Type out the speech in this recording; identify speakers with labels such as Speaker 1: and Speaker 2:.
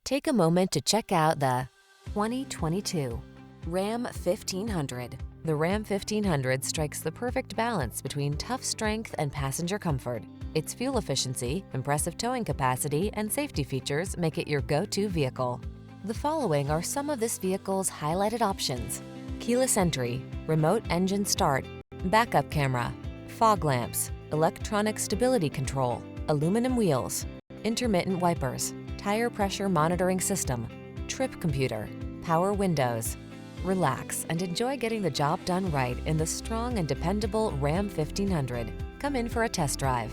Speaker 1: Take a moment to check out the 2022 Ram 1500. The Ram 1500 strikes the perfect balance between tough strength and passenger comfort. Its fuel efficiency, impressive towing capacity, and safety features make it your go-to vehicle. The following are some of this vehicle's highlighted options: keyless entry, remote engine start, backup camera, fog lamps, electronic stability control, aluminum wheels, intermittent wipers, tire pressure monitoring system, trip computer, power windows. Relax and enjoy getting the job done right in the strong and dependable Ram 1500. Come in for a test drive.